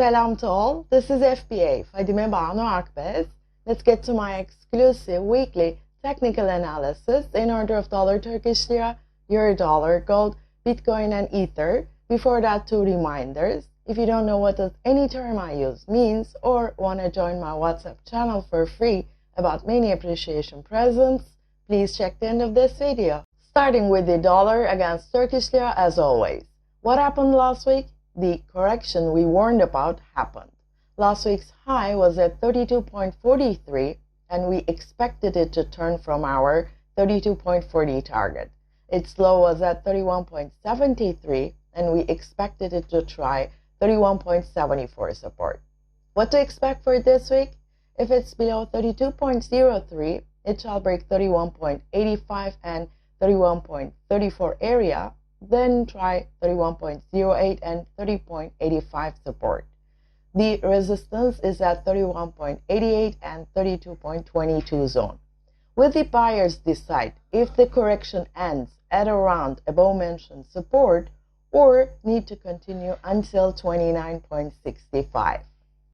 Salam to all, this is FBA, Fadime Banu Akbez. Let's get to my exclusive weekly technical analysis in order of dollar, Turkish Lira, Euro dollar, gold, Bitcoin and Ether. Before that, two reminders. If you don't know what any term I use means or want to join my WhatsApp channel for free about many appreciation presents, please check the end of this video. Starting with the dollar against Turkish Lira as always. What happened last week? The correction we warned about happened. Last week's high was at 32.43 and we expected it to turn from our 32.40 target. Its low was at 31.73 and we expected it to try 31.74 support. What to expect for this week? If it's below 32.03, it shall break 31.85 and 31.34 area. Then try 31.08 and 30.85 support. The resistance is at 31.88 and 32.22 zone. Will the buyers decide if the correction ends at around above mentioned support or need to continue until 29.65?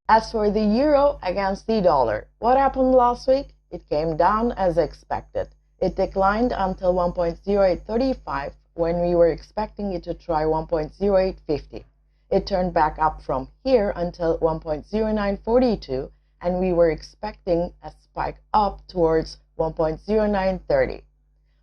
As for the euro against the dollar, what happened last week? It came down as expected. It declined until 1.0835 when we were expecting it to try 1.0850. It turned back up from here until 1.0942 and we were expecting a spike up towards 1.0930.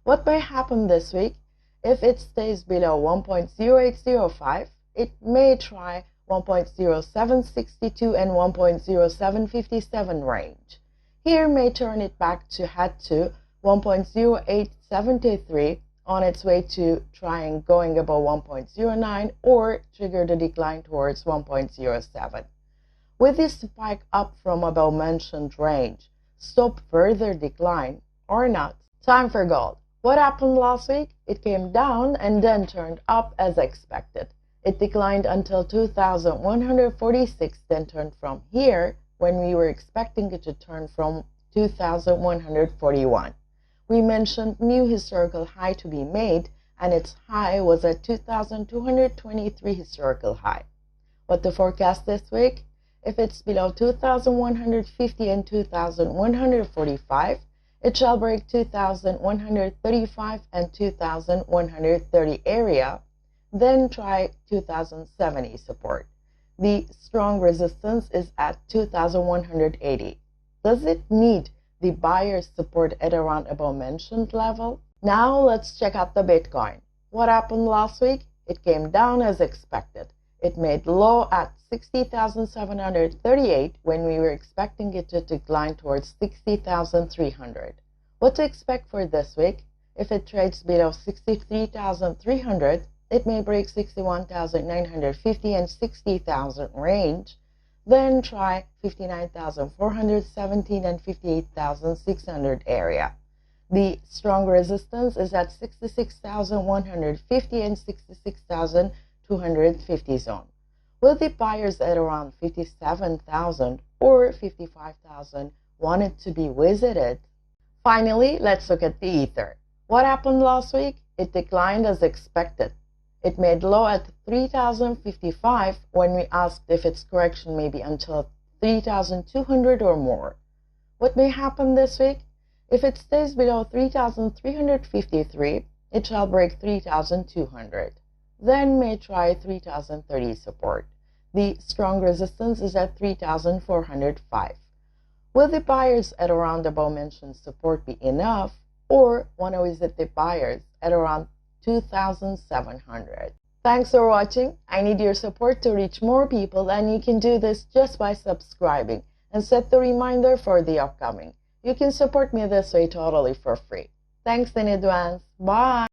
What may happen this week? If it stays below 1.0805, it may try 1.0762 and 1.0757 range. Here may turn it back to head to 1.0873 on its way to trying going above 1.09 or trigger the decline towards 1.07. With this spike up from above mentioned range, stop further decline or not? Time for gold. What happened last week? It came down and then turned up as expected. It declined until 2,146, then turned from here when we were expecting it to turn from 2,141. We mentioned new historical high to be made and its high was at 2,223 historical high. What to forecast this week? If it's below 2,150 and 2,145, it shall break 2,135 and 2,130 area, then try 2,070 support. The strong resistance is at 2,180. Does it need the buyer's support at around above mentioned level? Now let's check out the Bitcoin. What happened last week? It came down as expected. It made low at 60,738 when we were expecting it to decline towards 60,300. What to expect for this week? If it trades below 63,300, it may break 61,950 and 60,000 range. Then try 59,417 and 58,600 area. The strong resistance is at 66,150 and 66,250 zone. Will the buyers at around 57,000 or 55,000 want it to be visited? Finally, let's look at the Ether. What happened last week? It declined as expected. It made low at 3,055 when we asked if its correction may be until 3,200 or more. What may happen this week? If it stays below 3,353, it shall break 3,200. Then may try 3,030 support. The strong resistance is at 3,405. Will the buyers at around the above mentioned support be enough or want to visit the buyers at around 2,700. Thanks for watching. I need your support to reach more people and you can do this just by subscribing and set the reminder for the upcoming. You can support me this way totally for free. Thanks in advance. Bye.